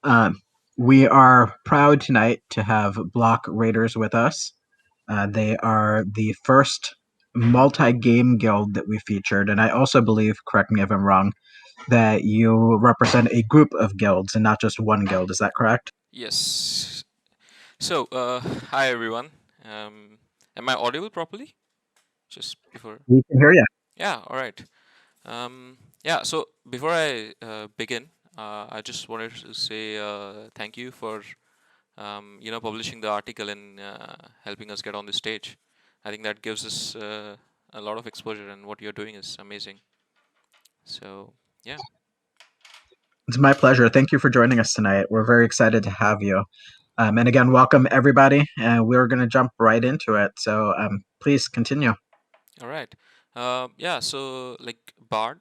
Um, we are proud tonight to have BlockRaiders with us. They are the first multi-game guild that we featured, and I also believe, correct me if I'm wrong, that you represent a group of guilds and not just one guild. Is that correct? Yes. So, hi everyone. Am I audible properly? Just before. We can hear you. Yeah. All right. Yeah. So before I begin, I just wanted to say thank you for publishing the article and helping us get on the stage. I think that gives us a lot of exposure, and what you're doing is amazing. So yeah. It's my pleasure. Thank you for joining us tonight. We're very excited to have you. And again, welcome everybody. And we're going to jump right into it. So please continue. All right. Yeah. So like Bard.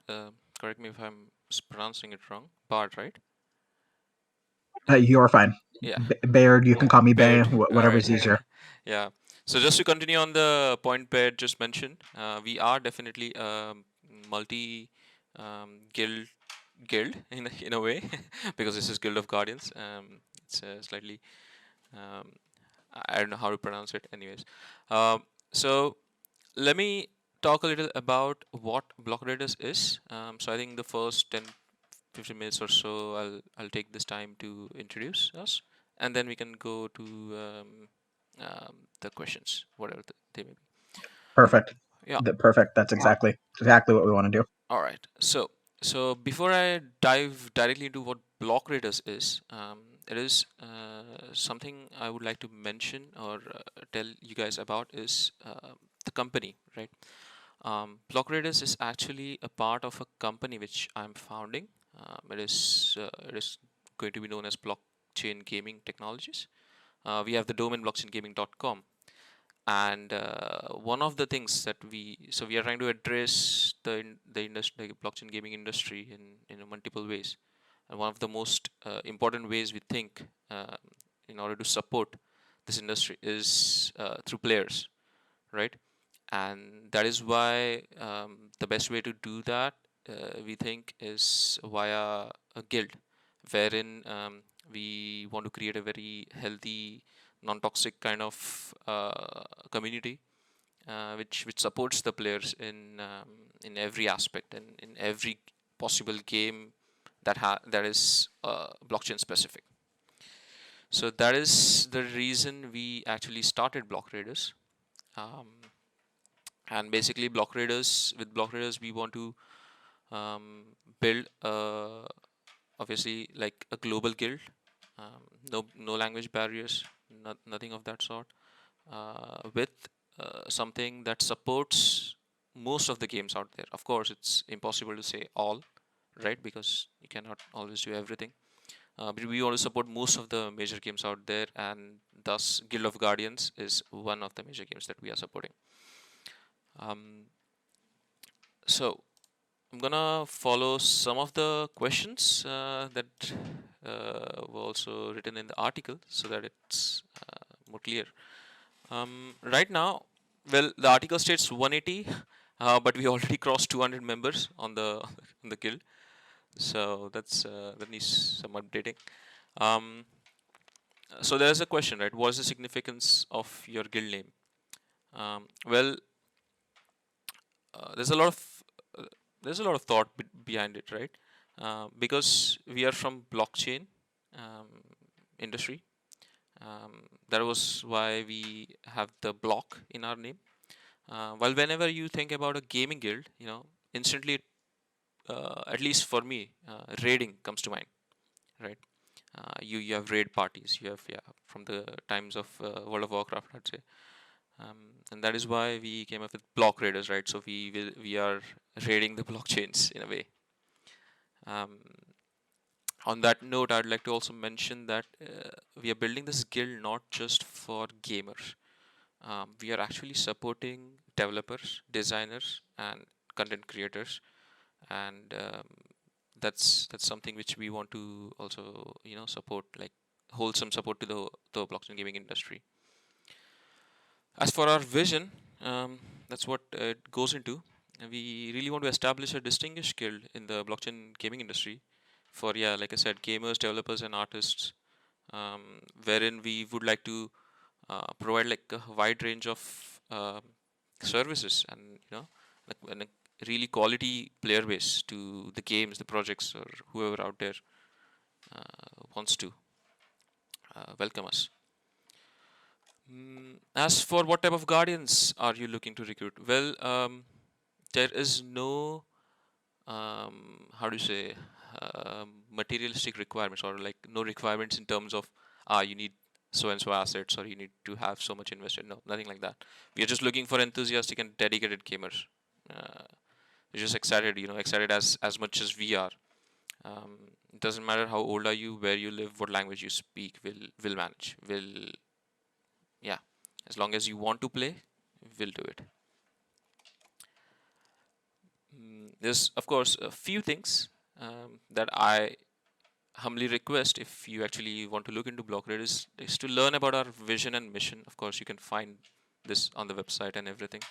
Correct me if I'm pronouncing it wrong. Bard, right? You're fine. Yeah. Bayard, you can call me Bay, Baird. All right. whatever's easier. Yeah. So just to continue on the point Baird just mentioned, we are definitely multi guild in a way because this is Guild of Guardians. It's slightly um, I don't know how to pronounce it. Anyways, so let me talk a little about what Block Raiders is. So I think the first 10-15 minutes or so, I'll take this time to introduce us, and then we can go to the questions, whatever they may be. Perfect. Yeah. Perfect. That's exactly what we want to do. All right. So before I dive directly into what Block Raiders is, it is something I would like to mention or tell you guys about is the company, right? Block Raiders is actually a part of a company which I'm founding. It is going to be known as Blockchain Gaming Technologies. We have the domain blockchaingaming.com, and one of the things that we are trying to address the industry, like blockchain gaming industry, in multiple ways. And one of the most important ways we think in order to support this industry is through players, right? And that is why the best way to do that, we think, is via a guild, wherein we want to create a very healthy, non-toxic kind of community, which supports the players in every aspect and in every possible game that is blockchain specific. So that is the reason we actually started Block Raiders. Um, and basically Block Raiders we want to build obviously like a global guild. No language barriers, nothing of that sort, with something that supports most of the games out there. Of course, it's impossible to say all, right? Because you cannot always do everything. But we want to support most of the major games out there, and thus Guild of Guardians is one of the major games that we are supporting. Um, so I'm gonna follow some of the questions that were also written in the article so that it's more clear. Right now, well, the article states 180, but we already crossed 200 members on the on the guild, so that needs some updating. Um, so there's a question, right? What is the significance of your guild name? Well, there's a lot of uh, thought behind it, right? Because we are from blockchain um, industry. That was why we have the block in our name. While whenever you think about a gaming guild, instantly, at least for me, raiding comes to mind, right? You have raid parties. You have, yeah, from the times of World of Warcraft, I'd say. And that is why we came up with block raiders, right? So we are raiding the blockchains in a way. Um, on that note, I'd like to also mention that we are building this guild not just for gamers. We are actually supporting developers, designers, and content creators, and that's something which we want to also support, like wholesome support to the blockchain gaming industry. As for our vision, that's what it goes into. We really want to establish a distinguished guild in the blockchain gaming industry, for, yeah, like I said, gamers, developers, and artists, wherein we would like to provide like a wide range of services, and and a really quality player base to the games, the projects, or whoever out there wants to welcome us. As for what type of guardians are you looking to recruit? Well, there is no how do you say materialistic requirements, or like no requirements in terms of you need so and so assets, or you need to have so much invested. No, nothing like that. We are just looking for enthusiastic and dedicated gamers. We're just excited, excited as much as we are. It doesn't matter how old are you, where you live, what language you speak. Will manage. Will Yeah, as long as you want to play, we'll do it. There's of course a few things that I humbly request, if you actually want to look into BlockRaiders, is to learn about our vision and mission. Of course, you can find this on the website and everything.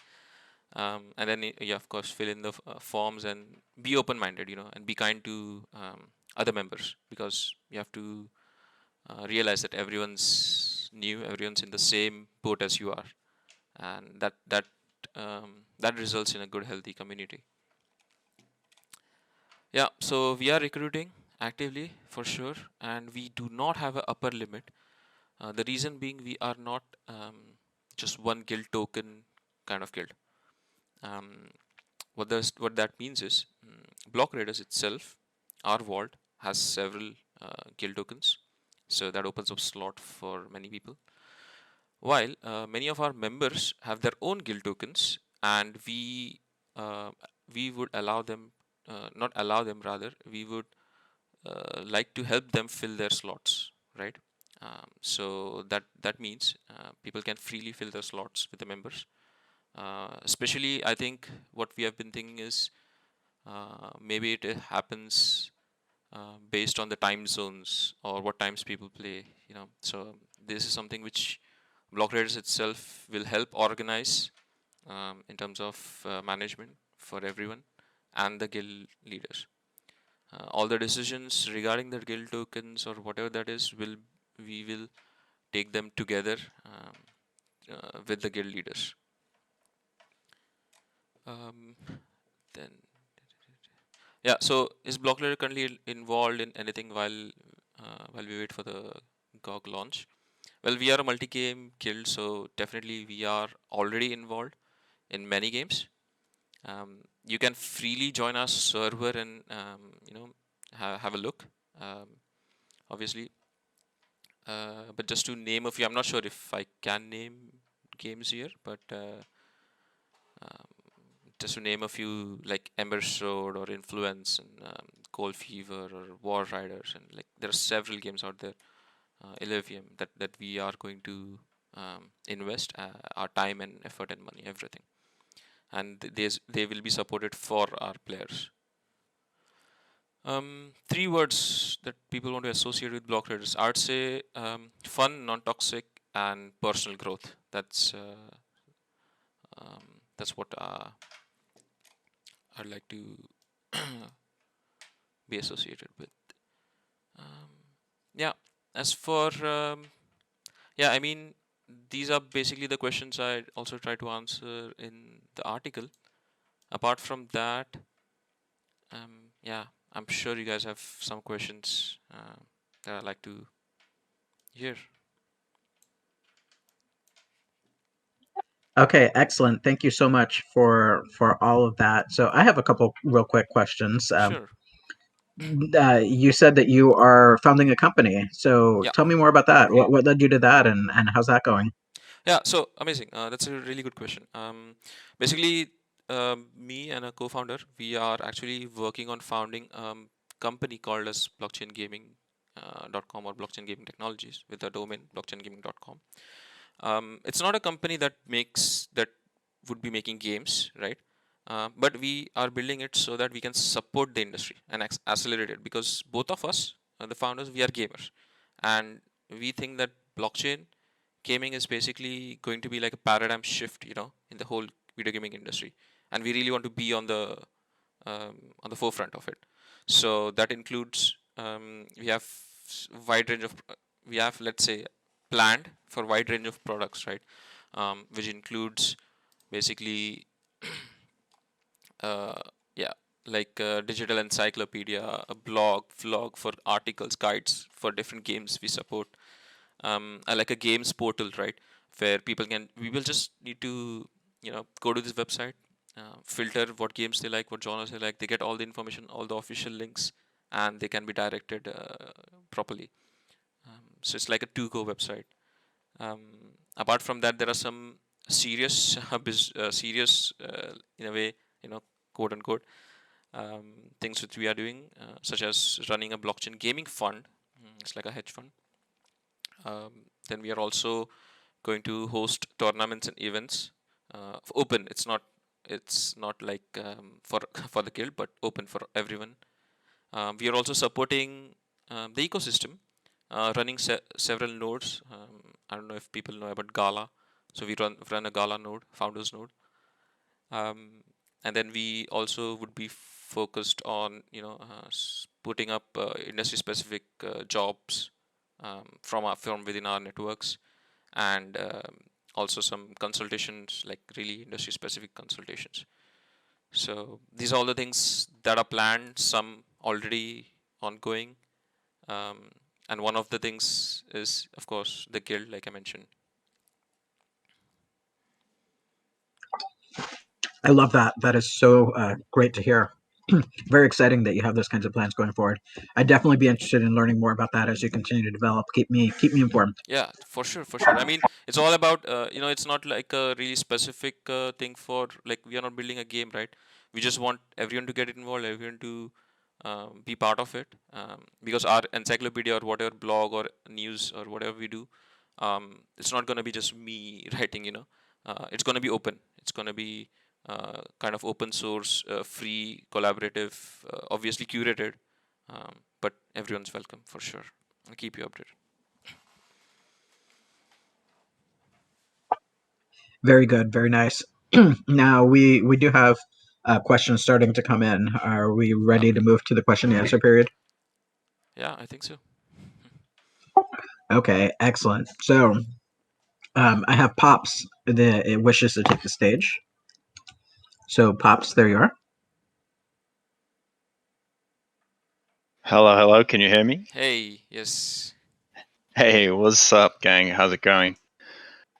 And then, yeah, of course, fill in the forms and be open-minded, and be kind to other members, because you have to realize that everyone's new, everyone's in the same boat as you are, and that results in a good, healthy community. Yeah, so we are recruiting actively for sure, and we do not have an upper limit. The reason being, we are not just one guild token kind of guild. Um, what that means is, Block Raiders itself, our vault has several guild tokens, so that opens up slot for many people. While many of our members have their own guild tokens, and uh, we would allow them, not allow them, rather, we would like to help them fill their slots, right? So that means people can freely fill their slots with the members. Especially, I think what we have been thinking is maybe it happens based on the time zones or what times people play. So this is something which Block Raiders itself will help organize in terms of management for everyone and the guild leaders. All the decisions regarding the guild tokens or whatever that is, we will take them together with the guild leaders. Um, then Yeah, so is BlockLayer currently involved in anything while we wait for the GOG launch? Well, we are a multi-game guild, so definitely we are already involved in many games. You can freely join our server and have a look. Um, Obviously, but just to name a few, I'm not sure if I can name games here, but um, just to name a few, like Ember Sword or Influence and Cold Fever or War Riders, and like there are several games out there, Illivium, that we are going to invest our time and effort and money, everything, and they will be supported for our players. Three words that people want to associate with Block Traders. I would say fun, non-toxic, and personal growth. That's what I'd like to be associated with. Um, yeah. As for yeah, I mean, these are basically the questions I also try to answer in the article. Apart from that, yeah, I'm sure you guys have some questions that I'd like to hear. Okay, excellent. Thank you so much for all of that. So I have a couple real quick questions. Sure. You said that you are founding a company. So Yeah. tell me more about that. What led you to that, and how's that going? Yeah, so amazing. That's a really good question. Basically, me and a co-founder, we are actually working on founding company called as blockchain gaming .com or blockchain gaming technologies with the domain blockchaingaming.com. It's not a company that would be making games, right? But we are building it so that we can support the industry and accelerate it, because both of us, the founders, we are gamers, and we think that blockchain gaming is basically going to be like a paradigm shift, in the whole video gaming industry, and we really want to be on the forefront of it. So that includes we have wide range of we have, let's say, planned for wide range of products, right? Which includes basically uh, yeah, like a digital encyclopedia, a blog, vlog for articles, guides for different games we support, like a games portal, right, where people can we will just need to go to this website, filter what games they like, what genres they like, they get all the information, all the official links, and they can be directed properly. So it's like a to-go website. um, Apart from that, there are some serious serious in a way, you know quote unquote, um, things which we are doing, such as running a blockchain gaming fund. It's like a hedge fund. Then we are also going to host tournaments and events, open. It's not like for for the guild, but open for everyone. We are also supporting the ecosystem, running several nodes. I don't know if people know about Gala. So we run a Gala node, founders node. um, and then we also would be focused on putting up industry specific jobs from within our networks, and also some consultations, like really industry specific consultations. So these are all the things that are planned, some already ongoing, um, and one of the things is, of course, the guild, like I mentioned. I love that. That is so great to hear. Very exciting that you have those kinds of plans going forward. I'd definitely be interested in learning more about that as you continue to develop. Keep me informed. Yeah, for sure, for sure. I mean, it's all about it's not like a really specific thing for, like, we are not building a game, right? We just want everyone to get involved, everyone to be part of it, because our encyclopedia or whatever blog or news or whatever we do, it's not going to be just me writing. It's going to be open. It's going to be kind of open source, free, collaborative, obviously curated, but everyone's welcome for sure. I'll keep you updated. Very good. Very nice. Now we do have questions starting to come in. Are we ready to Okay. move to the question and answer period? Yeah, I think so. Okay, excellent. So I have Pops that it wishes to take the stage. So Pops, there you are. Hello, hello. Can you hear me? Hey, yes. Hey, what's up, gang? How's it going?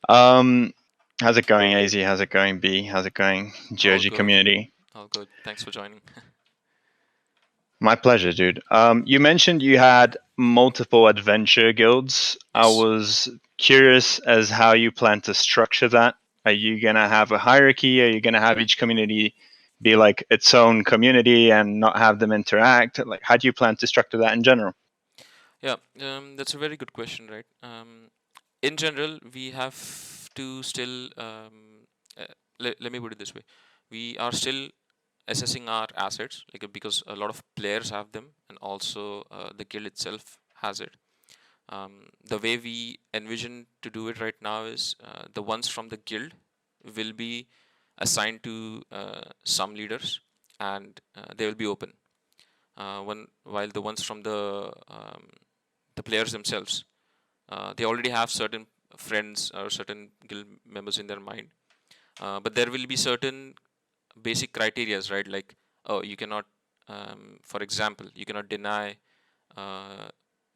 Um, how's it going, AZ? How's it going, B? How's it going, All GOG good. community? All good. Thanks for joining. My pleasure, dude. You mentioned you had multiple adventure guilds. I Yes. was curious as how you plan to structure that. Are you gonna have a hierarchy? Are you gonna have each community be like its own community and not have them interact? Like, how do you plan to structure that in general? Yeah, that's a very good question, right? In general, we have to still, let me put it this way. We are still assessing our assets, like, because a lot of players have them, and also the guild itself has it. The way we envision to do it right now is, the ones from the guild will be assigned to some leaders, and they will be open. While the ones from the players themselves, they already have certain friends or certain guild members in their mind, but there will be certain basic criterias, right? Like, oh, you cannot, for example, you cannot deny uh,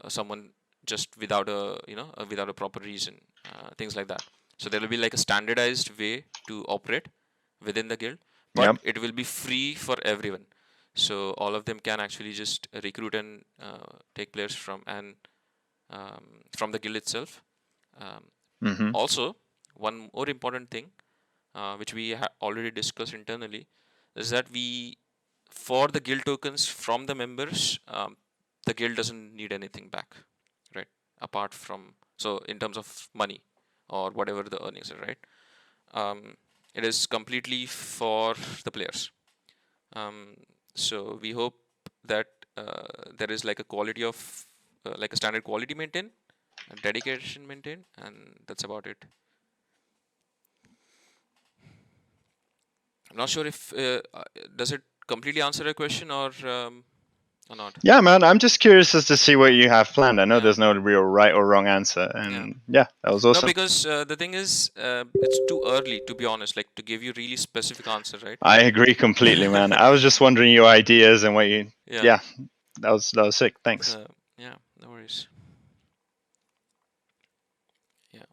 someone just without a proper reason, things like that. So there will be like a standardized way to operate within the guild, but Yep. it will be free for everyone. So all of them can actually just recruit and take players from the guild itself. Um, Mm-hmm. Also, one more important thing, which we already discussed internally, is that for the guild tokens from the members, the guild doesn't need anything back, right? Apart from, so in terms of money or whatever the earnings are, right? Um, it is completely for the players. Um, so we hope that there is like a quality of, like a standard quality maintained, a dedication maintained, and that's about it. I'm not sure if does it completely answer a question, or or not? Yeah, man, I'm just curious as to see what you have planned. I know Yeah. there's no real right or wrong answer, and yeah, that was No, awesome. because the thing is, it's too early, to be honest, like to give you really specific answer, right? I agree completely, man. I was just wondering your ideas and what you. Yeah. Yeah, that was sick. Thanks. Yeah, no worries. Yeah.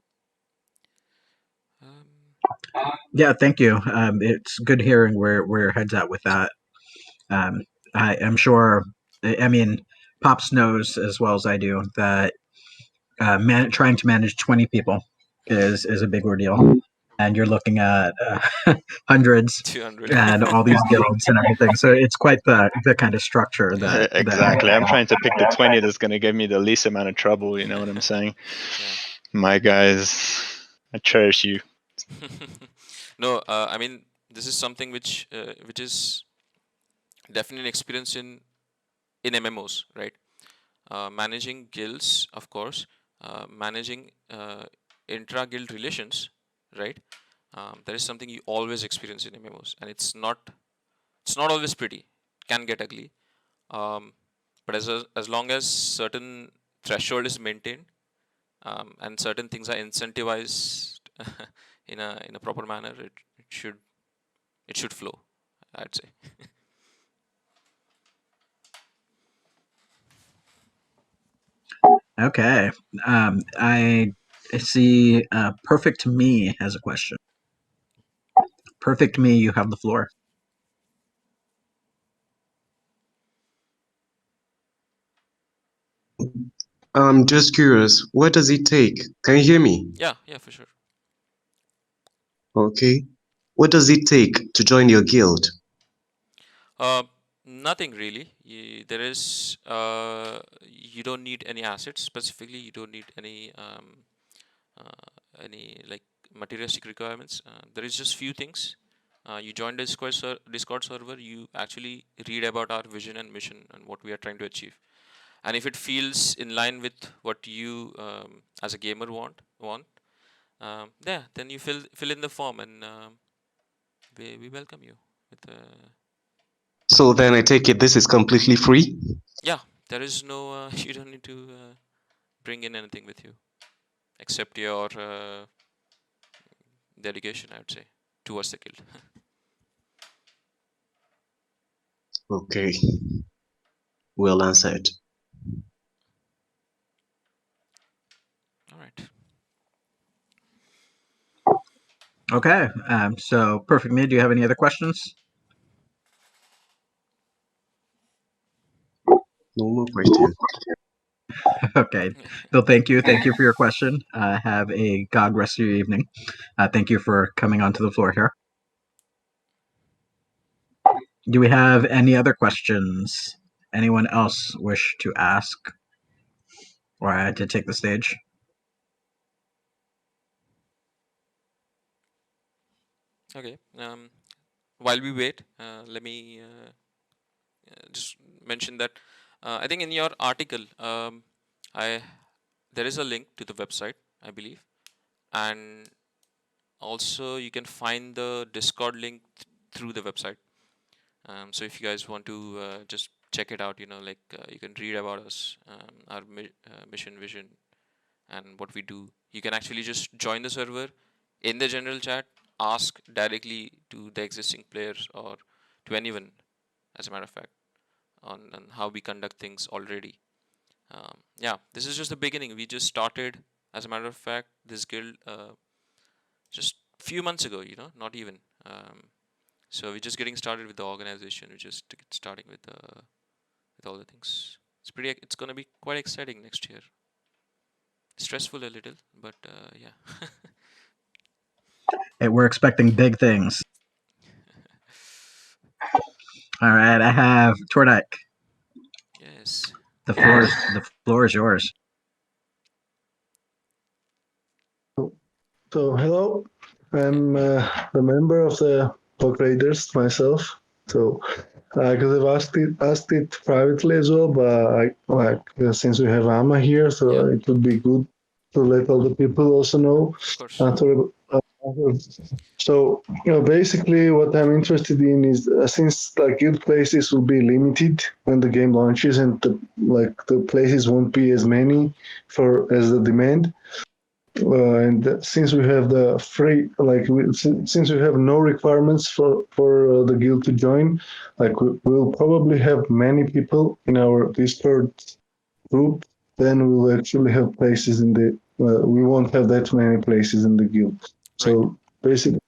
Yeah, thank you. It's good hearing where your head's at with that. I am sure. I mean, Pops knows as well as I do that trying to manage 20 people is a big ordeal, and you're looking at hundreds 200. and all these guilds and everything. So it's quite the kind of structure that Exactly. I'm trying to pick the 20 that's going to give me the least amount of trouble. You know what I'm saying? Yeah. My guys, I cherish you. No, I mean, this is something which is definitely experienced in MMOs, right? Managing guilds, of course, managing intra-guild relations, right? That is something you always experience in MMOs, and it's not always pretty. It can get ugly, but as long as certain threshold is maintained, and certain things are incentivized in a proper manner, it should flow, I'd say. Okay. I see. Perfect Me has a question. Perfect Me, you have the floor. I'm just curious, what does it take? Can you hear me? Yeah, for sure. Okay. What does it take to join your guild? Uh, Nothing really. You don't need any assets specifically. You don't need any like materialistic requirements. There is just few things. You join the Discord server. You actually read about our vision and mission and what we are trying to achieve. And if it feels in line with what you as a gamer want, yeah, then you fill in the form, and we welcome you with So then I take it this is completely free? yeah. There is no you don't need to bring in anything with you except your dedication, I would say, towards the guild. Okay. Well answered. All right. Okay. So Perfect Me, do you have any other questions? No more question. Okay. So thank you. Thank you for your question. Have a God rest of your evening. Thank you for coming onto the floor here. Do we have any other questions? Anyone else wish to ask or to take the stage? Okay. While we wait, let me just mention that I think in your article, I there is a link to the website, I believe, and also you can find the Discord link through the website. So if you guys want to just check it out, like you can read about us, our mission, vision, and what we do. You can actually just join the server in the general chat, ask directly to the existing players or to anyone, as a matter of fact, on how we conduct things already. Yeah, this is just the beginning. We just started, as a matter of fact, this guild just few months ago, not even. So we're just getting started with the organization. We're just starting with all the things. It's gonna be quite exciting next year. Stressful a little, but yeah. Hey, we're expecting big things. All right, I have Tordike. Yes. The floor is yours. So hello, I'm the member of the BlockRaiders myself. So because I've asked it privately as well, but since we have Amma here, so Yeah, it would be good to let all the people also know. of course. Sorry So, basically, what I'm interested in is since the guild places will be limited when the game launches, and the places won't be as many for as the demand. And since we have the free, since we have no requirements for the guild to join, we'll probably have many people in our Discord group. Then we'll actually have places in the. We won't have that many places in the guild. Right. So basically,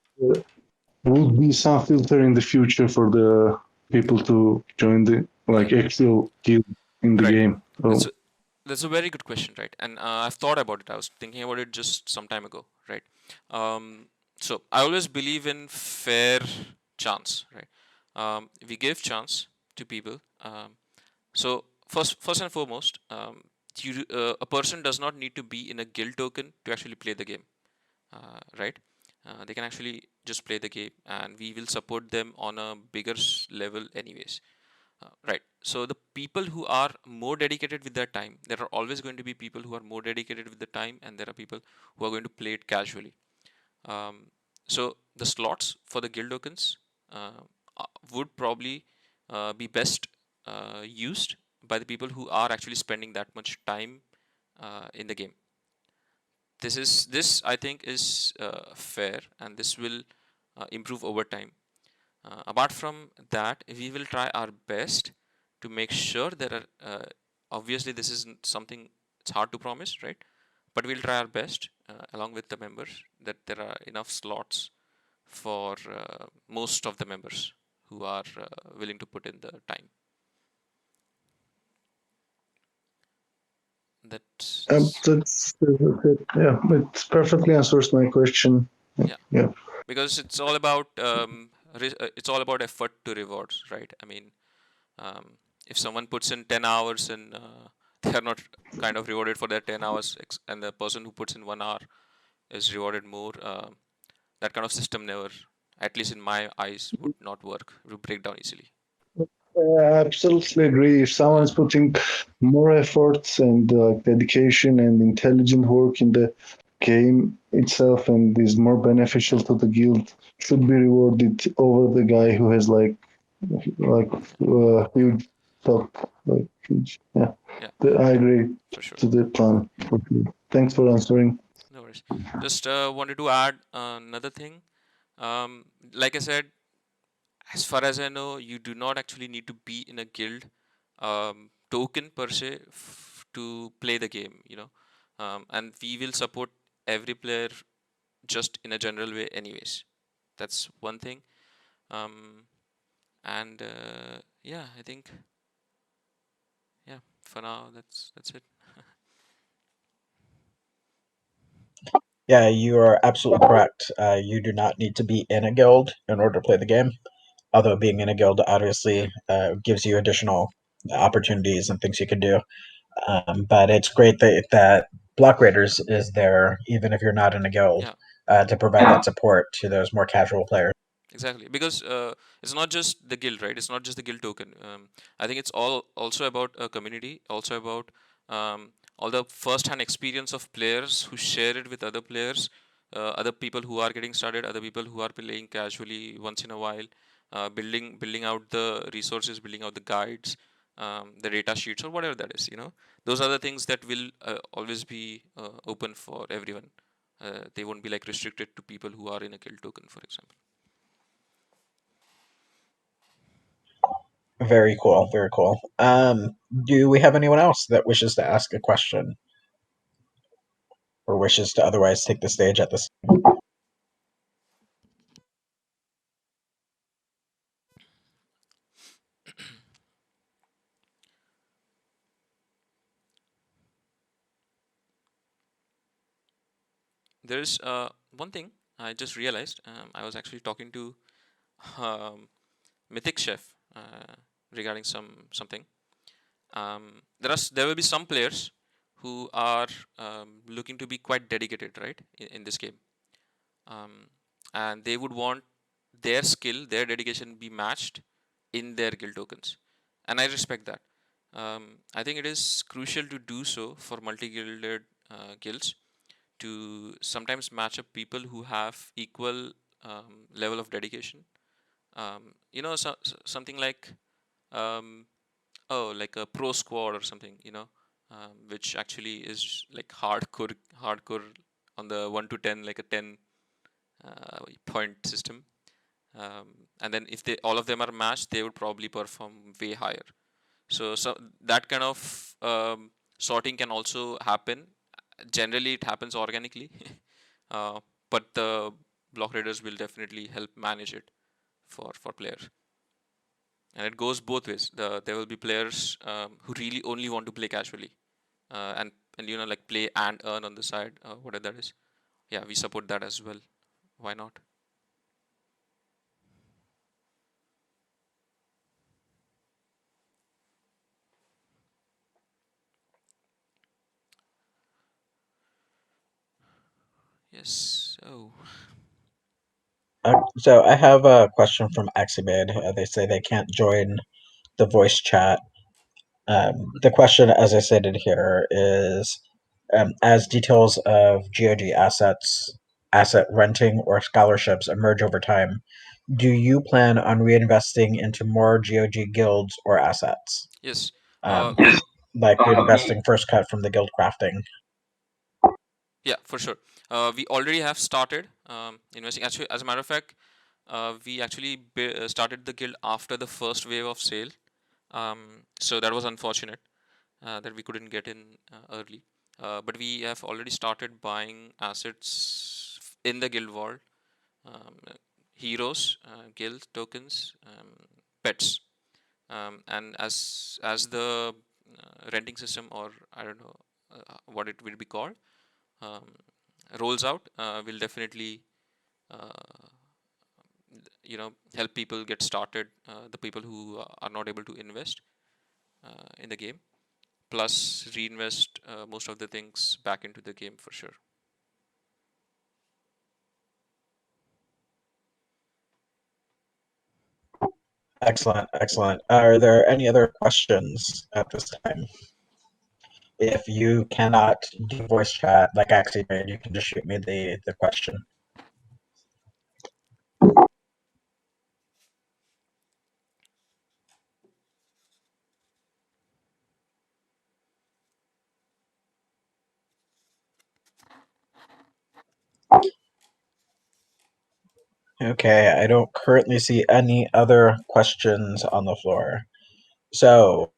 would be some filter in the future for the people to join the actual guild in the Right. game. That's So a, that's a very good question, right? And I've thought about it. I was thinking about it just some time ago, right? So I always believe in fair chance, right? We give chance to people. So first and foremost, a person does not need to be in a guild token to actually play the game, right? They can actually just play the game, and we will support them on a bigger level, anyways. Right. So the people who are more dedicated with their time, there are always going to be people who are more dedicated with the time, and there are people who are going to play it casually. Um, so the slots for the guild tokens uh, would probably be best used by the people who are actually spending that much time in the game. This I think is fair, and this will improve over time. Apart from that, we will try our best to make sure there are obviously this is something it's hard to promise, right? But we'll try our best along with the members that there are enough slots for most of the members who are willing to put in the time. yeah, it perfectly answers my question. Yeah, Yeah. because it's all about it's all about effort to rewards, right? I mean, um, if someone puts in 10 hours and they are not kind of rewarded for their 10 hours, and the person who puts in 1 hour is rewarded more, that kind of system never, at least in my eyes, would not work. It would break down easily. I absolutely agree. If Yeah, someone's putting more efforts and dedication and intelligent work in the game itself and is more beneficial to the guild, should be rewarded over the guy who has like huge top, huge. Yeah, yeah, I agree for sure. to the plan. Okay. Thanks for answering. No worries. Just wanted to add another thing. Um, like I said, as far as I know, you do not actually need to be in a guild token per se to play the game, and we will support every player just in a general way, anyways. That's one thing. Um, and yeah, I think, yeah, for now, that's it. Yeah, you are absolutely correct. You do not need to be in a guild in order to play the game. Although being in a guild Yeah, obviously gives you additional opportunities and things you can do. But it's great that BlockRaiders is there, even if you're not in a guild, yeah. to provide that support to those more casual players. Exactly, because it's not just the guild, right? It's not just the guild token. I think it's all also about a community, also about all the first-hand experience of players who share it with other players, other people who are getting started, other people who are playing casually once in a while, building out the resources, building out the guides, the data sheets, or whatever that is. Those are the things that will always be open for everyone. They won't be like restricted to people who are in a guild token, for example. Very cool, very cool. Do we have anyone else that wishes to ask a question or wishes to otherwise take the stage at this? There's one thing I just realized. I was actually talking to um, Mythic Chef regarding something. There will be some players who are looking to be quite dedicated, right, in this game, um, and they would want their skill, their dedication be matched in their guild tokens, and I respect that. I think it is crucial to do so for multi-gilded guilds to sometimes match up people who have equal level of dedication. Something like um, like a pro squad or something, which actually is like hardcore on the 1 to 10, like a 10 point system. And then if they all of them are matched, they would probably perform way higher. So that kind of sorting can also happen. Generally it happens organically, but the block raiders will definitely help manage it for players. And it goes both ways. There will be players who really only want to play casually, and like play and earn on the side, whatever that is. Yeah, we support that as well. Why not? Yes. So I have a question from Axibid. They say they can't join the voice chat. The question, as I stated here, is as details of GOG assets, asset renting, or scholarships emerge over time, do you plan on reinvesting into more GOG guilds or assets? Yes. Um, We like reinvesting first cut from the guild crafting. Yeah, for sure. We already have started investing. Actually, as a matter of fact, we actually started the guild after the first wave of sale. So that was unfortunate that we couldn't get in early. But we have already started buying assets in the guild vault, heroes, guild tokens, pets, and as the renting system, or I don't know what it will be called, um, rolls out, will definitely uh, help people get started, the people who are not able to invest in the game, plus reinvest most of the things back into the game for sure. Excellent, excellent. Are there any other questions at this time? If you cannot do voice chat like Axie did, you can just shoot me the question. Okay, I don't currently see any other questions on the floor. So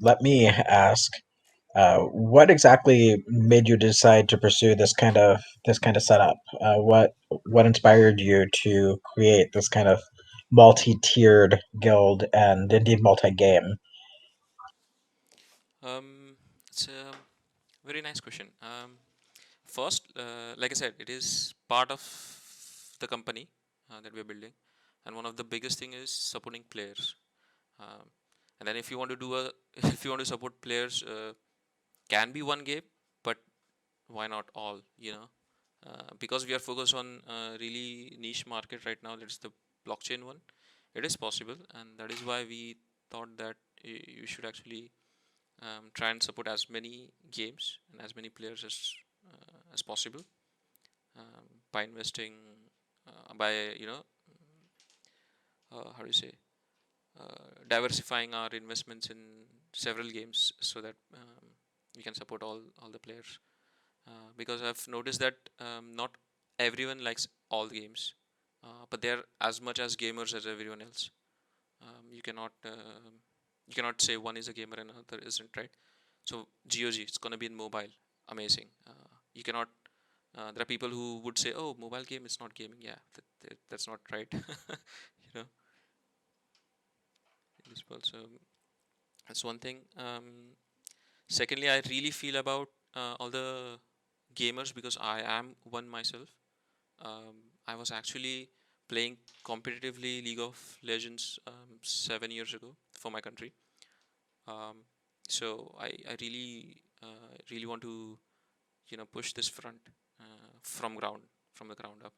let me ask, what exactly made you decide to pursue this kind of setup? What inspired you to create this kind of multi-tiered guild and indeed multi-game? It's a very nice question. First, like I said, it is part of the company that we are building, and one of the biggest thing is supporting players. Um, and then if you want to do a if you want to support players, can be one game, but why not all? Because we are focused on a really niche market right now. That's the blockchain one. It is possible, and that is why we thought that you should actually try and support as many games and as many players as possible, by investing, by how do you say, diversifying our investments in several games so that we can support all the players. Because I've noticed that not everyone likes all the games, but they're as much as gamers as everyone else. You cannot say one is a gamer and another isn't, right? So GOG, it's gonna be in mobile, amazing. You cannot. There are people who would say, "Oh, mobile game is not gaming." Yeah, that's not right. you know, in this world. So that's one thing. Secondly, I really feel about all the gamers because I am one myself. I was actually playing competitively League of Legends 7 years ago for my country. Um, so I really want to push this front from the ground up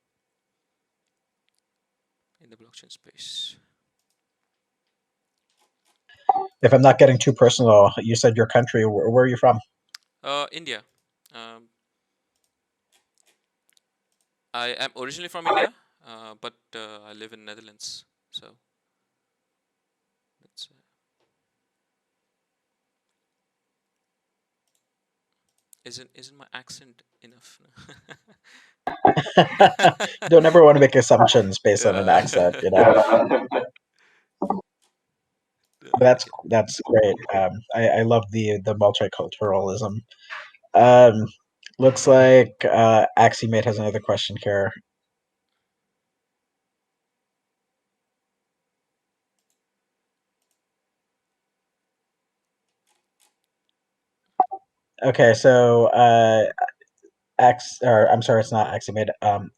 in the blockchain space. If I'm not getting too personal, you said your country. Where are you from? India. Um, I am originally from India, but I live in Netherlands. So that's isn't my accent enough? Don't ever want to make assumptions based on an Yeah. accent, you know. That's Okay. that's great. I love the multiculturalism. Um, looks like Aximate has another question here. Okay, so or I'm sorry, it's not Aximate. A-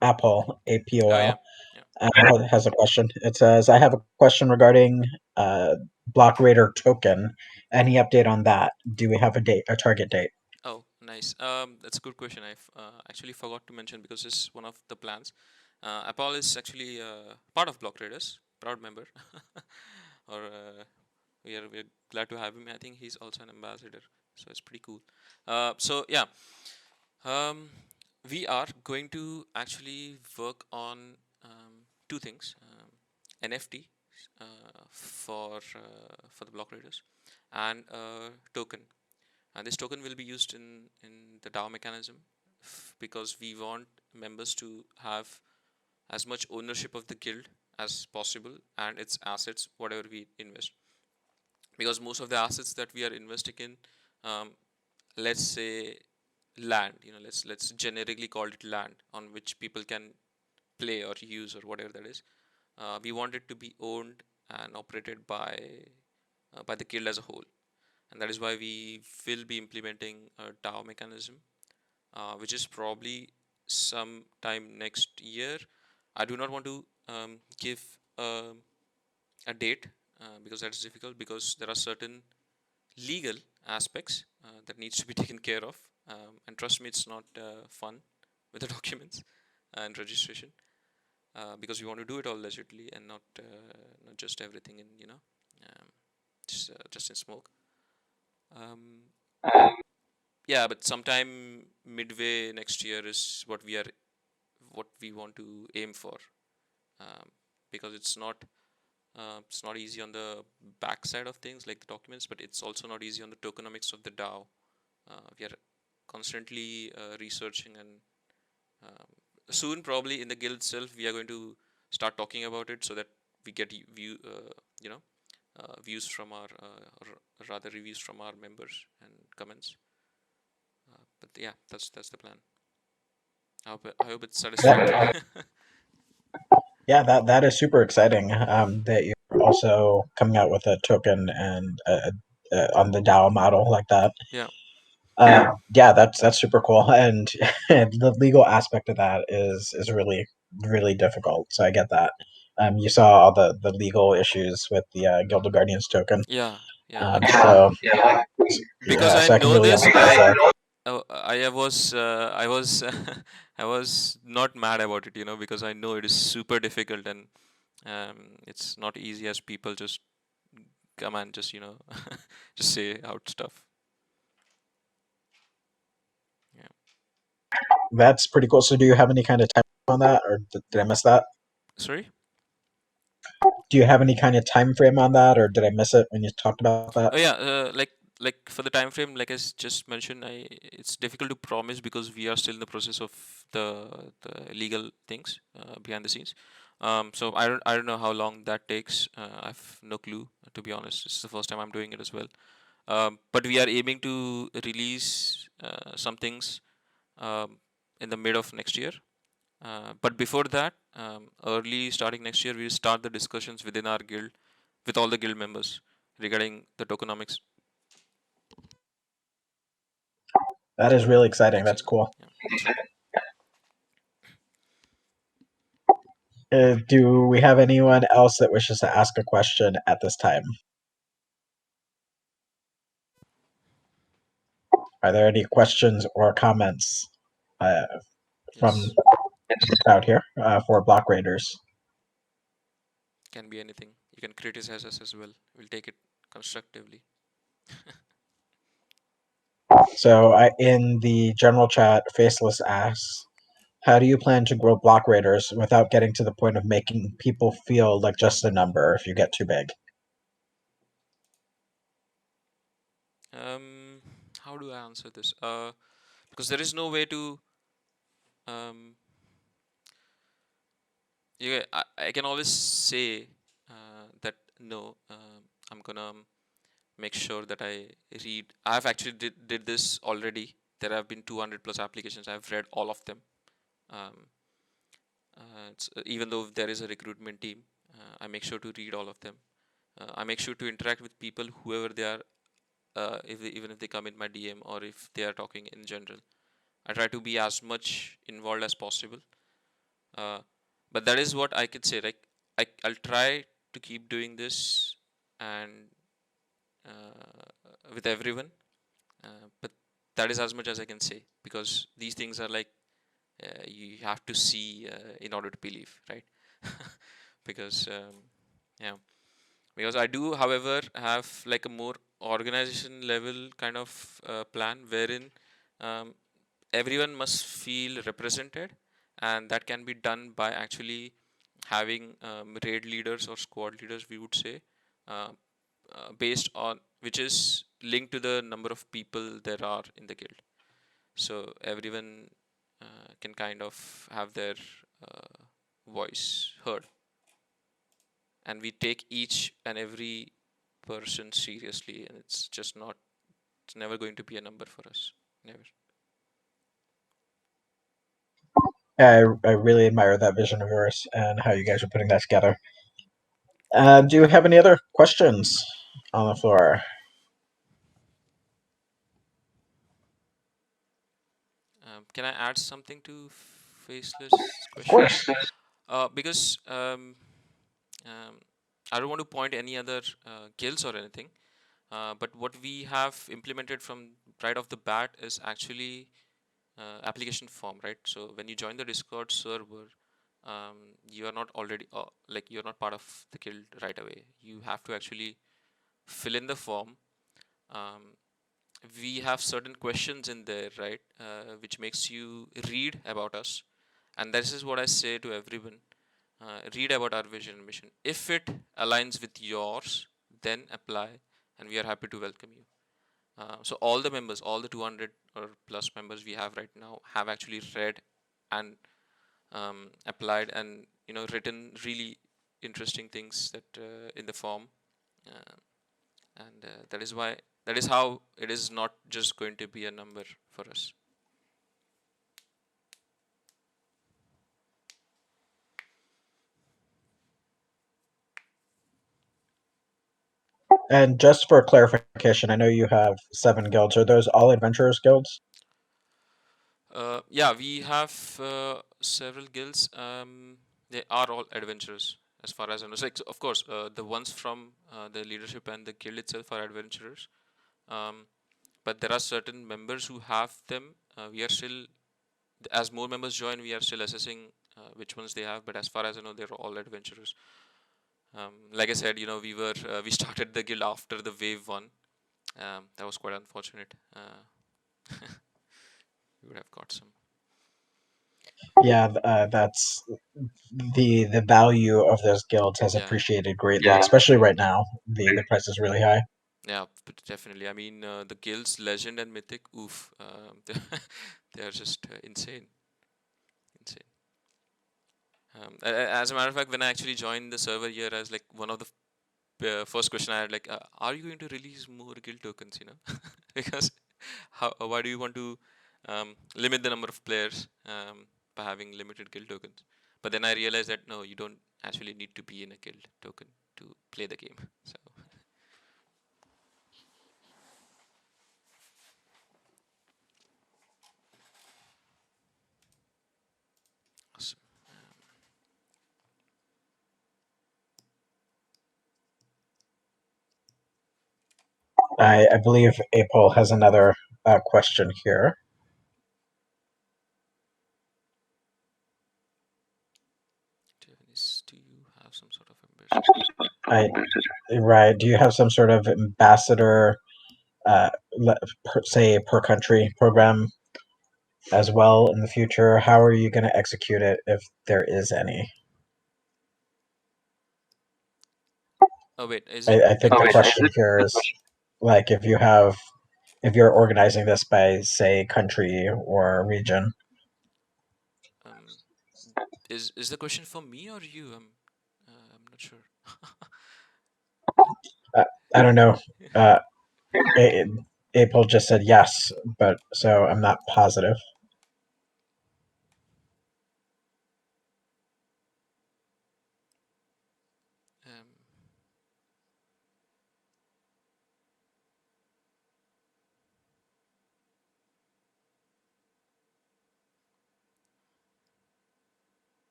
Apple, Oh yeah. APOL, Yeah. has a question. It says, I have a question regarding BlockRaider token. Any update on that? Do we have a target date? Oh, nice. That's a good question. I actually forgot to mention because this is one of the plans. Apple is actually part of BlockRaiders, proud member. or we're glad to have him. I think he's also an ambassador, so it's pretty cool. So yeah, um, we are going to actually work on two things: NFT for the BlockRaiders and token. And this token will be used in the DAO mechanism because we want members to have as much ownership of the guild as possible and its assets, whatever we invest. Because most of the assets that we are investing in, um, let's say land, let's generically call it land on which people can play or use or whatever that is. We want it to be owned and operated by the guild as a whole, and that is why we will be implementing a DAO mechanism, which is probably sometime next year. I do not want to give a date because that's difficult because there are certain legal aspects that needs to be taken care of, and trust me, it's not fun with the documents and registration because we want to do it all legibly and not just everything in just in smoke. Um, yeah, but sometime midway next year is what we want to aim for, um, because it's not easy on the backside of things like the documents, but it's also not easy on the tokenomics of the DAO. We are constantly researching, and um, soon probably in the guild itself we are going to start talking about it so that we get you know views from our or rather reviews from our members and comments. But yeah, that's the plan. I hope it's satisfactory. That, yeah, that is super exciting. That you're also coming out with a token and on the DAO model like that. Yeah. Yeah, that's super cool, and the legal aspect of that is really difficult. So I get that. You saw all the legal issues with the Guild of Guardians token. Yeah. Yeah. Um, Actually, so because yeah, I so I can know really this, empathize there. I was I was not mad about it, because I know it is super difficult, and it's not easy as people just come and just just say out stuff. Yeah. That's pretty cool. So do you have any kind of time on that, or did I miss that? Sorry. Do you have any kind of time frame on that, or did I miss it when you talked about that? Oh yeah, like for the time frame, like I just mentioned, it's difficult to promise because we are still in the process of the legal things behind the scenes. So I don't know how long that takes. I've no clue, to be honest. It's the first time I'm doing it as well. But we are aiming to release some things um, in the mid of next year. But before that, early starting next year, we'll start the discussions within our guild with all the guild members regarding the tokenomics. That is really exciting. Thanks. That's cool. Yeah, thanks a lot. Do we have anyone else that wishes to ask a question at this time? Are there any questions or comments uh, from Yes, the crowd here for Block Raiders? can be anything. You can criticize us as well. We'll take it constructively. So in the general chat, Faceless asks, How do you plan to grow BlockRaiders without getting to the point of making people feel like just a number if you get too big? How do I answer this? Because there is no way to um, yeah, I can always say that no, I'm gonna make sure that I read. I've actually did this already. There have been 200 plus applications. I've read all of them. Um, Even though there is a recruitment team, I make sure to read all of them. I make sure to interact with people, whoever they are, even if they come in my DM or if they are talking in general. I try to be as much involved as possible. Uh, but that is what I could say. Like I'll try to keep doing this and with everyone. But that is as much as I can say because these things are like you have to see in order to believe, right? because yeah, because I do, however, have like a more organization level kind of plan wherein um, everyone must feel represented, and that can be done by actually having raid leaders or squad leaders, we would say, uh, based on which is linked to the number of people there are in the guild. So everyone can kind of have their uh, voice heard, and we take each and every person seriously, and it's just not, it's never going to be a number for us, never. I really admire that vision of yours and how you guys are putting that together. Do you have any other questions on the floor? Can I add something to Faceless Of question? course. Because um, I don't want to point any other guilds or anything, but what we have implemented from right off the bat is actually application form, right? So when you join the Discord server, you are not already like you're not part of the guild right away. You have to actually fill in the form. Um, we have certain questions in there, right, which makes you read about us, and this is what I say to everyone: read about our vision and mission. If it aligns with yours, then apply, and we are happy to welcome you. So all the members, all the 200 or plus members we have right now, have actually read and applied and written really interesting things that in the form, uh, and that is why, that is how it is not just going to be a number for us. And just for clarification, I know you have 7 guilds. Are those all adventurers guilds? Yeah, we have several guilds. They are all adventurers, as far as I know. So, like, so of course, the ones from the leadership and the guild itself are adventurers. Um, but there are certain members who have them. We are still, as more members join, we are still assessing which ones they have. But as far as I know, they're all adventurers. Like I said, we started the guild after the wave one. That was quite unfortunate. We would have got some. Yeah, that's the value of those guilds has Yeah, appreciated greatly, especially right now. The price is really high. yeah, but definitely. I mean, the guilds, legend and mythic, oof, they are just insane, insane. As a matter of fact, when I actually joined the server here, as like one of the first question I had, like, are you going to release more guild tokens? Because why do you want to limit the number of players by having limited guild tokens? But then I realized that no, you don't actually need to be in a guild token to play the game. So awesome. I believe Apol has another question here. Do you have some sort of ambassador? Right. Do you have some sort of ambassador, say per country program as well in the future? How are you going to execute it if there is any? Oh wait, is it I think the question here is like if you're organizing this by say country or region. um is the question for me or you? I'm not sure. Uh, I don't know. Uh, A- April just said yes, but so I'm not positive. um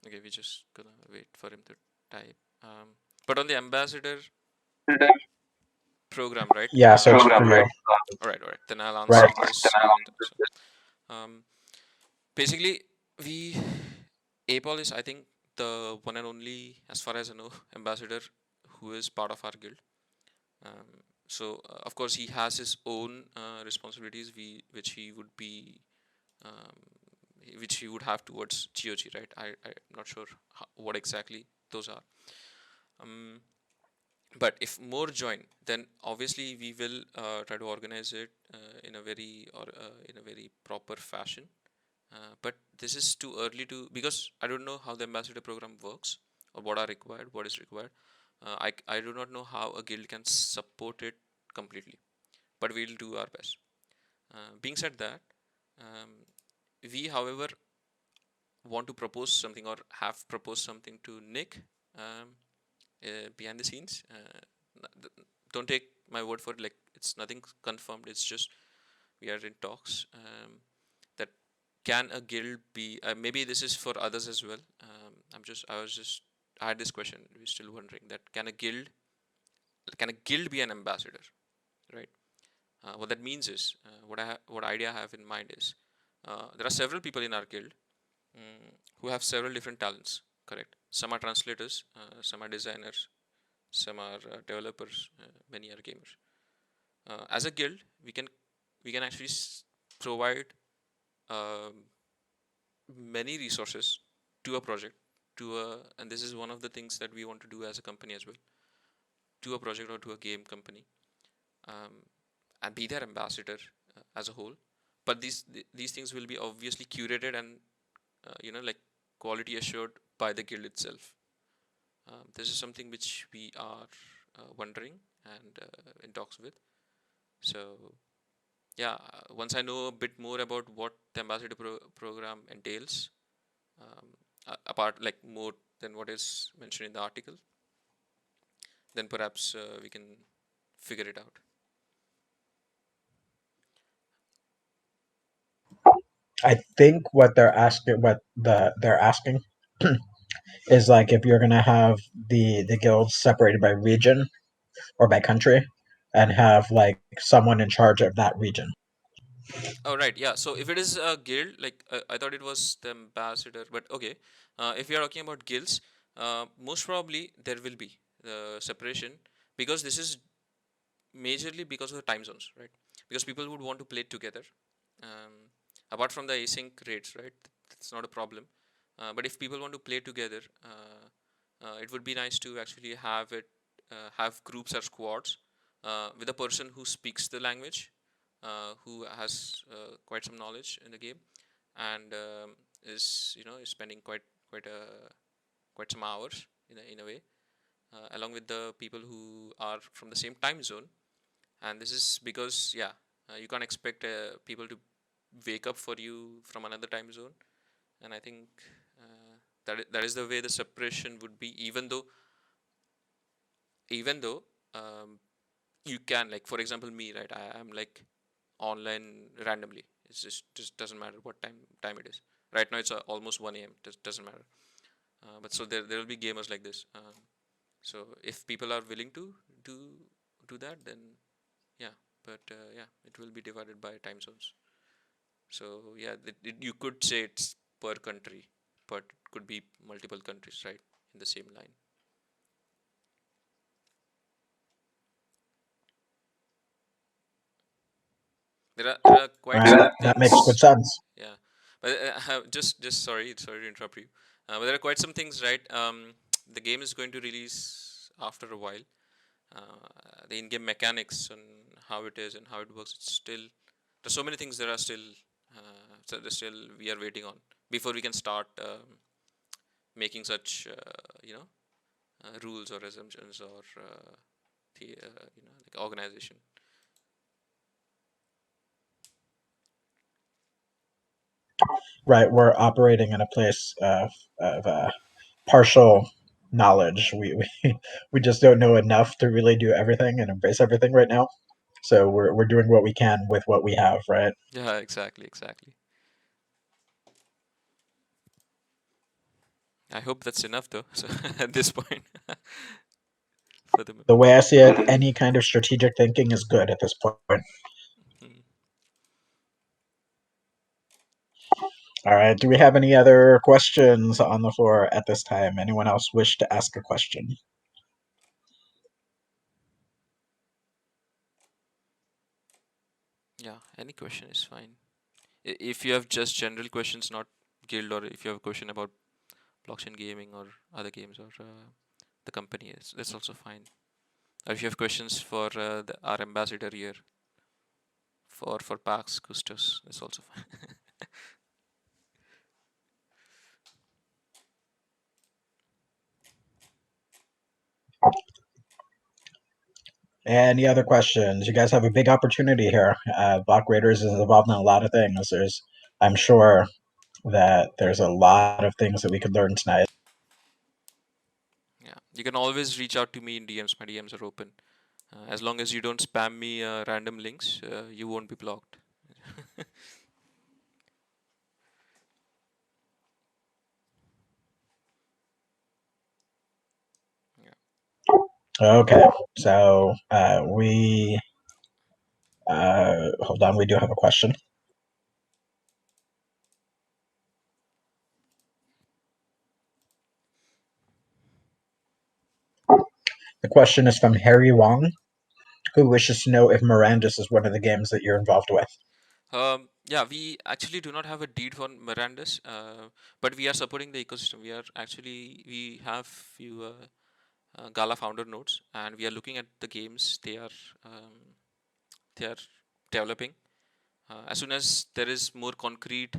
okay, we just gonna wait for him to type. But on the ambassador program, right? Yeah, so it's for you. All right. Then I'll answer Right. this question. So, um, basically, we APOL is, I think, the one and only, as far as I know, ambassador who is part of our guild. Of course, he has his own responsibilities, which he would be, um, which he would have towards GOG, right? I'm not sure what exactly those are. Um, but if more join, then obviously we will try to organize it in a very proper fashion. But this is too early to, because I don't know how the ambassador program works or what is required. I do not know how a guild can support it completely, but we'll do our best. Being said that, um, we, however, want to propose something or have proposed something to Nick, um, behind the scenes. Don't take my word for it. Like, it's nothing confirmed. It's just we are in talks. That can a guild be? Maybe this is for others as well. I had this question. We're still wondering that can a guild be an ambassador, right? What that means is, what idea I have in mind is, there are several people in our guild, who have several different talents. Correct. Some are translators, some are designers, some are developers, many are gamers. As a guild, we can actually provide um, many resources to a project, and this is one of the things that we want to do as a company as well, to a project or to a game company, um, and be their ambassador as a whole. But these things will be obviously curated and, like, quality assured by the guild itself. This is something which we are wondering and in talks with. So yeah, once I know a bit more about what the ambassador program entails, um, apart, like, more than what is mentioned in the article, then perhaps we can figure it out. I think they're asking is like if you're gonna have the guilds separated by region or by country, and have like someone in charge of that region. Oh, right, yeah. So if it is a guild, like, I thought it was the ambassador, but okay. If we are talking about guilds, most probably there will be the separation, because this is majorly because of the time zones, right? Because people would want to play together. Um, Apart from the async rates, right? That's not a problem. But if people want to play together, it would be nice to actually have groups or squads with a person who speaks the language, who has quite some knowledge in the game, and is spending quite some hours in a way, along with the people who are from the same time zone. And this is because, yeah, you can't expect people to wake up for you from another time zone. And I think that is the way the separation would be, even though um, you can, like, for example, me, right? I am, like, online randomly. It's just doesn't matter what time it is. Right now it's almost 1 a.m. Doesn't matter. But so there will be gamers like this. So if people are willing to do do that, then yeah. But yeah, it will be divided by time zones. So yeah, you could say it's per country, but it could be multiple countries, right, in the same line. there are quite some Right, that makes good things. sense. Yeah, but just sorry to interrupt you. But there are quite some things, right? The game is going to release after a while. The in-game mechanics and how it is and how it works. It's still there's so many things that are still we are waiting on before we can start making such rules or assumptions or the like organization. Right, we're operating in a place of partial knowledge. We just don't know enough to really do everything and embrace everything right now. So we're doing what we can with what we have, right? Yeah, exactly. I hope that's enough though. So at this point, for the The way I see it, any kind of strategic thinking is good at this point. mm, All right. Do we have any other questions on the floor at this time? Anyone else wish to ask a question? yeah, any question is fine. If you have just general questions, not guild, or if you have a question about blockchain gaming or other games or the company, that's also fine. Or if you have questions for our ambassador here for Pax Custos, that's also fine. Any other questions? You guys have a big opportunity here. BlockRaiders is involved in a lot of things. I'm sure that there's a lot of things that we could learn tonight. Yeah, you can always reach out to me in DMs. My DMs are open. As long as you don't spam me random links, you won't be blocked. Yeah. Okay, so we hold on. We do have a question. The question is from Harry Wong, who wishes to know if Mirandus is one of the games that you're involved with. Yeah, we actually do not have a deed for Mirandus, but we are supporting the ecosystem. We have few Gala founder nodes, and we are looking at the games they are developing. As soon as there is more concrete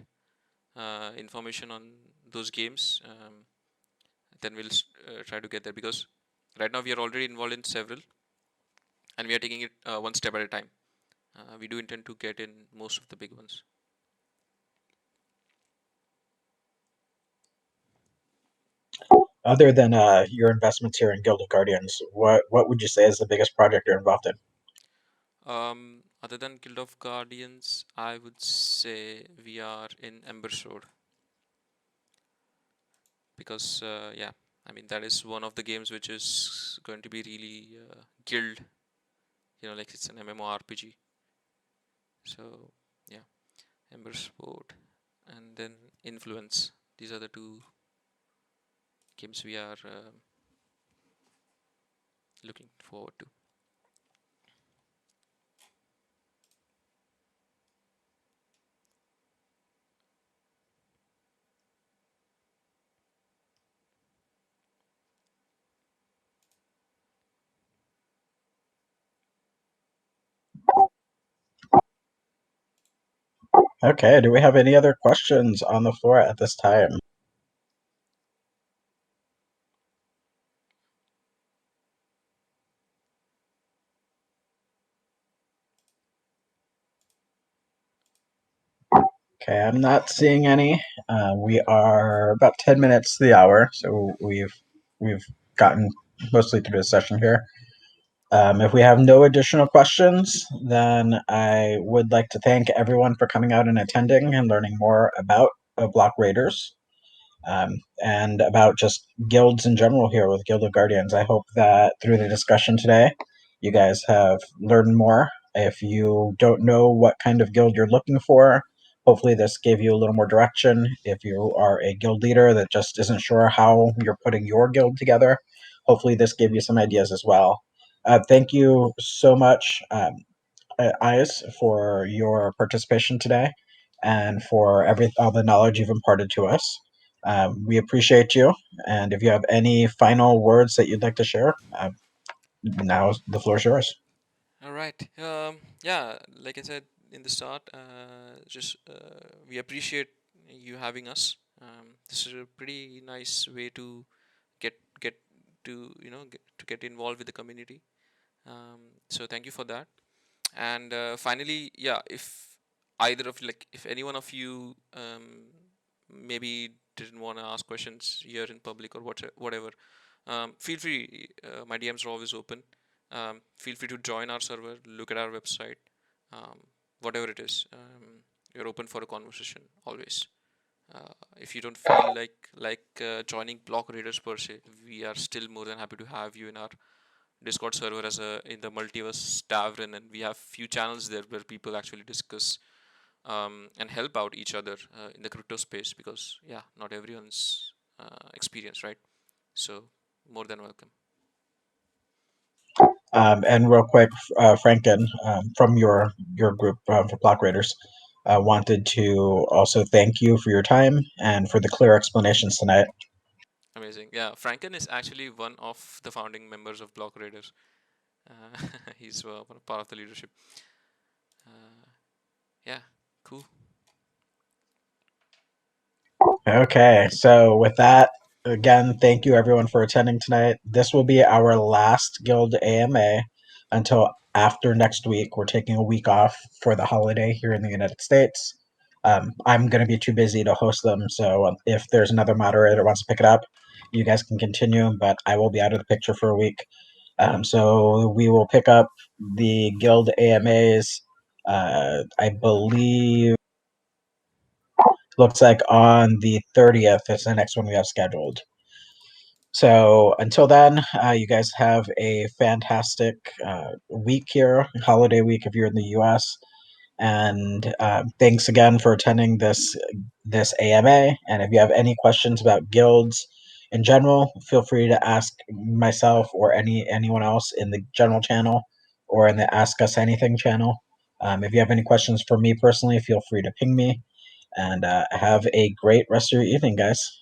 information on those games, then we'll try to get there. Because right now we are already involved in several, and we are taking it one step at a time. We do intend to get in most of the big ones. Other than your investments here in Guild of Guardians, what would you say is the biggest project you're involved in? Other than Guild of Guardians, I would say we are in Ember Sword because yeah, I mean that is one of the games which is going to be really guild. Like it's an MMORPG. So yeah, Ember Sword, and then Influence. These are the two games we are looking forward to. Okay, do we have any other questions on the floor at this time? Okay, I'm not seeing any. We are about 10 minutes to the hour, so we've gotten mostly through the session here. If we have no additional questions, then I would like to thank everyone for coming out and attending and learning more about BlockRaiders. And about just guilds in general here with Guild of Guardians. I hope that through the discussion today, you guys have learned more. If you don't know what kind of guild you're looking for, hopefully this gave you a little more direction. If you are a guild leader that just isn't sure how you're putting your guild together, hopefully this gave you some ideas as well. Thank you so much. Eyes, for your participation today and for all the knowledge you've imparted to us. We appreciate you, and if you have any final words that you'd like to share, now the floor is yours. All right. Yeah, like I said in the start, just we appreciate you having us. This is a pretty nice way to get to get involved with the community. So thank you for that. And finally, yeah, if any one of you maybe didn't want to ask questions here in public or whatever, feel free. My DMs are always open. Feel free to join our server, look at our website, um, whatever it is. You're open for a conversation always. If you don't feel like joining Block Raiders per se, we are still more than happy to have you in our Discord server as a in the multiverse tavern, and we have few channels there where people actually discuss and help out each other in the crypto space, because yeah, not everyone's experienced, right? So more than welcome. And real quick, Franken, from your group for BlockRaiders, wanted to also thank you for your time and for the clear explanations tonight. Amazing. Yeah, Franken is actually one of the founding members of Block Raiders. He's part of the leadership. Yeah, cool. Okay, so with that, again, thank you everyone for attending tonight. This will be our last Guild AMA until after next week. We're taking a week off for the holiday here in the United States. I'm going to be too busy to host them, so if there's another moderator that wants to pick it up, you guys can continue, but I will be out of the picture for a week. So we will pick up the Guild AMAs, I believe, looks like on the 30th is the next one we have scheduled. So until then, you guys have a fantastic week here, holiday week if you're in the U.S. And thanks again for attending this AMA. And if you have any questions about guilds in general, feel free to ask myself or anyone else in the general channel or in the Ask Us Anything channel. If you have any questions for me personally, feel free to ping me. And have a great rest of your evening, guys.